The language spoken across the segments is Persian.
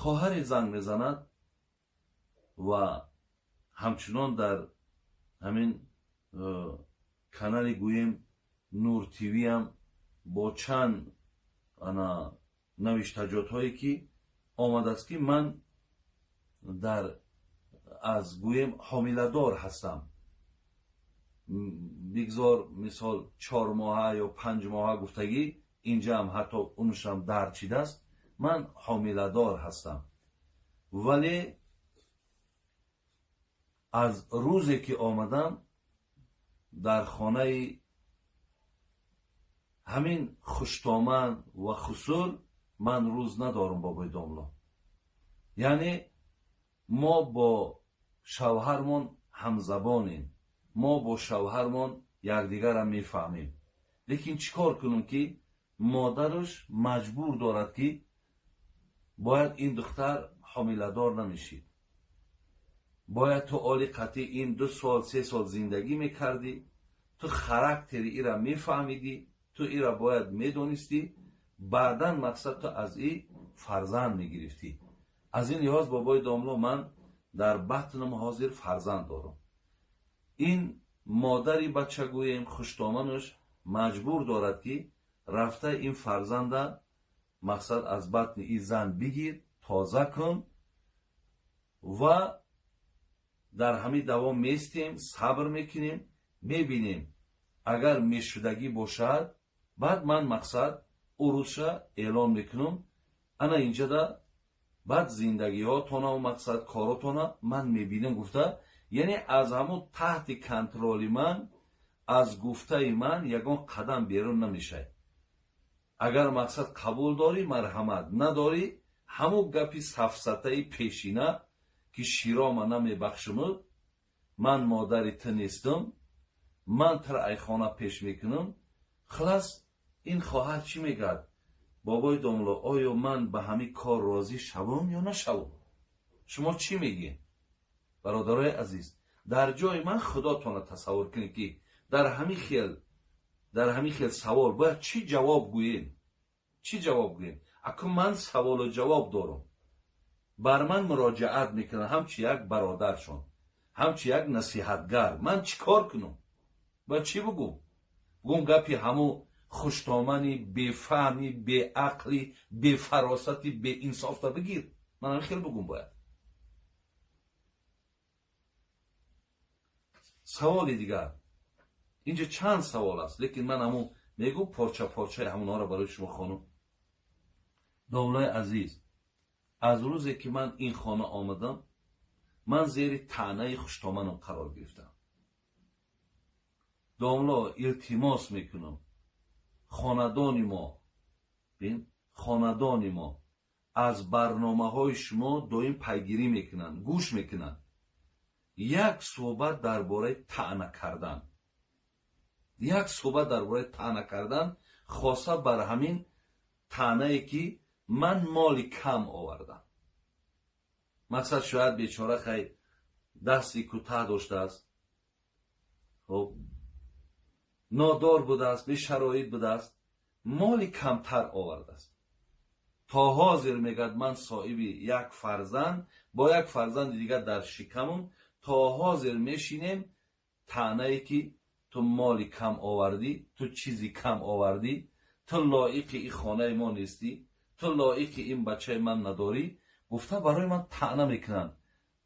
خواهر زنگ میزند و همچنان در همین کانال گویم نور تیوی هم با چند نوشتجات هایی که آمده است که من در از گویم حامله‌دار هستم. بگذار مثال 4 ماه یا 5 ماه گفتگی، اینجا هم حتی اونش هم در چیده است، من حامله‌دار هستم. ولی از روزی که آمدم در خانه همین خوشتامن و خسول من روز ندارم بابای داملا. یعنی ما با شوهرمون همزبانیم، ما با شوهرمون یکدیگر را میفهمیم. لیکن چیکار کنیم که مادرش مجبور دارد که باید این دختر حامله‌دار نمیشید، باید تو عالی قطعی این 2 سال 3 سال زندگی میکردی، تو خراکتر ای را میفهمیدی، تو ای را باید میدونستی، بعدا مقصد تو از ای فرزند میگرفتی. از این لحاظ بابای داملا من در بطنم حاضر فرزند دارم. این مادری بچه گویم خوشتامنش مجبور دارد که رفته این فرزنده مقصد از بطن این زن بگیر، تازه کن و در همین دوام میستیم، صبر میکنیم، میبینیم اگر میشدگی باشد، بعد من مقصد عروسه اعلان میکنم، انا اینجا دا بعد زندگی ها تونا و مقصد کاراتونا من میبینم گفته. یعنی از همون تحت کنترل من، از گفته من یگان قدم بیرون نمیشه. اگر مقصد قبول داری مرحمت، نداری همون گپی سفسطه پیشینه که شیرا من نمیبخشم، من مادری تو نیستم، من تر ای خانه پیش میکنم. خلاص این خواهر چی میگرد؟ بابای داملا آیا من به همین کار راضی شوم یا نشوم؟ شما چی میگین؟ برادرای عزیز، در جای من خداتون تصور کنید که در همین خیل سوال باید چی جواب گوییم؟ چی جواب گوییم؟ اکو من سوال و جواب دارم، بر من مراجعت میکنن همچی یک برادرشون، همچی یک نصیحتگر. من چی کار کنم؟ باید چی بگم؟ بگم گپی همو خوشتامنی، بفهمی، به عقلی، به فراستی، به انصاف تا بگیر؟ من خیلی بگم باید. سوال دیگر اینجا چند سوال است، لیکن من همون میگم پارچه پارچه همونا را برای شما خانم. داملای عزیز، از روزی که من این خانه آمدم، من زیر طعنه خوشتامنم قرار گرفتم. داملا التماس میکنم خاندان ما از برنامه های شما دائم پیگیری میکنن، گوش میکنن. یک صحبت درباره طعنه کردن، خاصه بر همین طعنه ای که من مالی کم آوردم. مقصد شاید بیچاره خیلی دستی کوتاه داشته است، نادار بوده است، به شرایط بوده است، مالی کمتر آورده است. تا حاضر میگد من صاحب یک فرزند با یک فرزند دیگر در شکمم، تا حاضر میشینیم طعنه ای که تو مالی کم آوردی، تو چیزی کم آوردی، تو لایق این خانه ما نیستی، تو لایق این بچه من نداری، گفته برای من طعنه میکنن.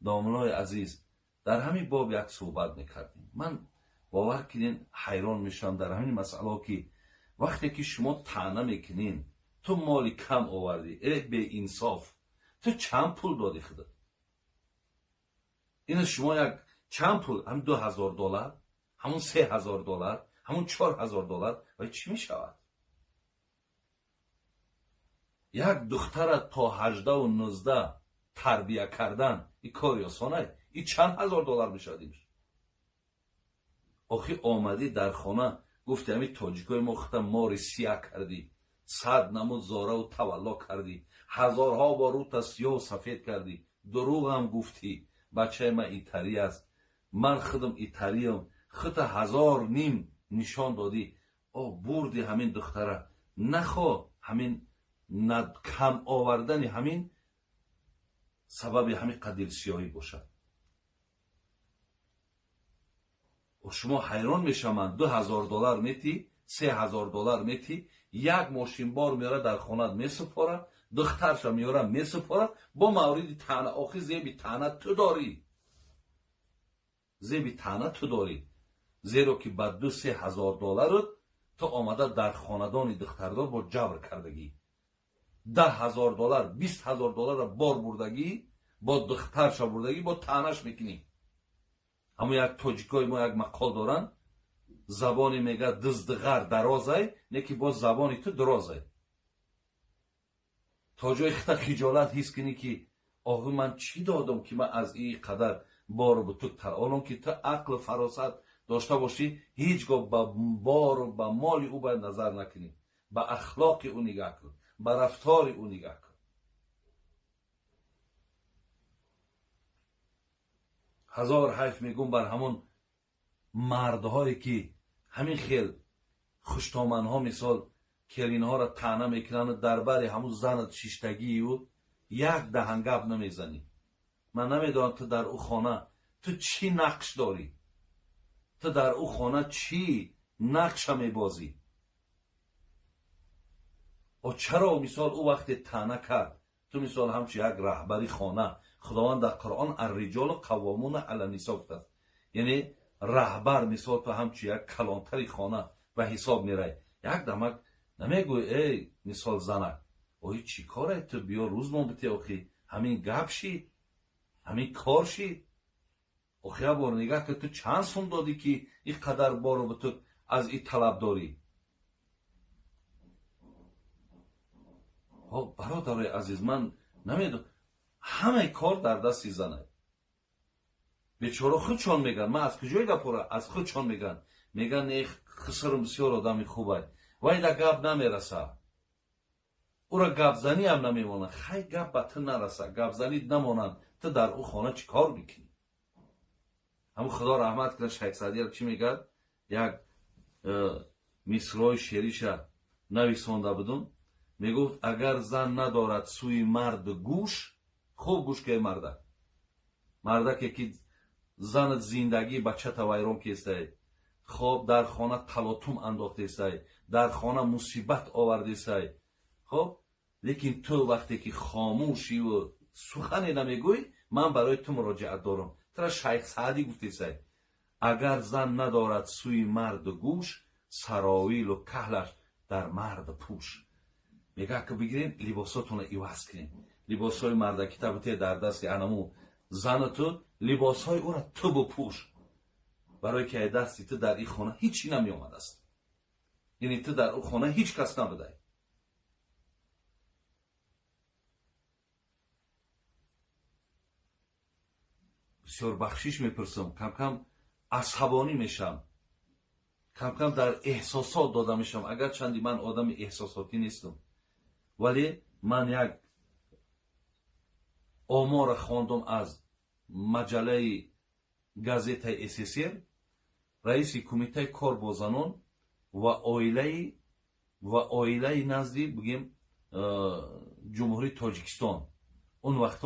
داملای عزیز، در همین باب یک صحبت میکردیم. من باور کنین حیران میشم در همین مسئله که وقتی که شما طعنه میکنین تو مالی کم آوردی، ای به انصاف، تو چند پول دادی خودت؟ این شما یک چند پول، هم $2000، همون $3000، همون $4000 و چی میشود؟ یک دختر تا 18 و 19 تربیه کردن این کاری آسانه؟ این چند $1000 میشدیش؟ آخی آمدی در خانه گفتی همین تاجیکای ما ختم ماری سیاه کردی، 100 نمود زاره و تولا کردی، هزارها با روت سیاه و سفید کردی، دروغ هم گفتی بچه من ایتری است، من خودم ایتریم، خط 1000 نیم نشان دادی. بردی همین دختره، نخوا همین کم آوردن همین سبب همین قدیل سیاهی باشد. و شما حیران میشم $2000 میتی، $3000 میتی، یک ماشین بار میاره در خانه میسپاره، دخترش میاره میسپاره، با مورد تنه آخی زیبی تنه تو داری، زیبی تنه تو داری، زیرا که با $2-3 تو آمده در خاندان دختردار با جبر کردگی، $10,000 $20,000 بار بردگی، با دخترش بردگی، با تنش میکنی. اما یک توجیکای ما یک مقال دارن، زبانی میگه دزدغر درازه، نه که با زبانی تو درازه. تا جای خجالت حس کنی که آقا من چی دادم که من از این قدر بار به تو الان که تو عقل و فراست داشته باشی، هیچگاه به بار و به مال او باید نظر نکنی، به اخلاق او نگاه کن، به رفتار او نگاه کن. هزار حیف میگم بر همون مردهایی که همین خیل خوشتامنها مثال کلینها را تنه میکنن در بر همون زن شیشتگی او یک دهنگب نمیزنی. من نمیدونم تو در او خانه تو چی نقش داری، تو در او خانه چی نقش میبازی، و چرا مثال او وقت تنه کرد تو مثال همچی یک رهبری خانه، خداوند در قرآن الرجال قوامون علی النساء گفته، یعنی رهبر مثال تو همچی یک کلانتری خانه و حساب میره، یک دمک نمیگوی ای مثال زنک اوی چی کاره تو بیا روز بتی آخی همین گپ شی همین کار شی آخی بار نگاه که تو چند سوم دادی که این قدر بارو به تو از این طلب داری. برادرای عزیز من نمیدونم همه کار در دستی زنه. بیچاره خودشان میگن، من از کجای گپوره از خودشان میگن ای خسرم بسیار آدمی خوبه وای در گپ نمیرسه، او را گپ زنی هم نمیمونه. خیلی گپ به تو نرسه، گپ زنی نمونن، تو در او خانه چی کار میکنی؟ همون خدا رحمت کنه شیخ سعدی چی میگه؟ یک مصرای شعریش نویسانده بدون، میگفت اگر زن ندارد سوی مرد گوش، خوب گوش که مرده که زن زندگی بچه تا ویران کیسته، خب در خانه تلاطم انداخته است، در خانه مصیبت آورده است، خب لیکن تو وقتی که خاموشی و سخنی نمیگوی من برای تو مراجعت دارم. ترا شیخ سعدی گفته است اگر زن ندارد سوی مرد گوش، سراویل و کهلش در مرد پوش. میگه که بگیرین لباساتون رو عوض کنین، لباسای مردکی تبته در دست انمو زن تو، لباسای او را تو بپوش، برای که دستی تو در این خانه هیچی نمی آمد است، یعنی تو در اون خانه هیچ کس نبوده. بسیار بخشش میپرسم، کم کم عصبانی میشم، کم کم در احساسات داده میشم، اگر چندی من آدم احساساتی نیستم، ولی من یک آمار خواندم از مجله گازیت اسیسیر، رئیس کمیته کار با زنان و آیله نزدی بگیم جمهوری تاجیکستان اون وقت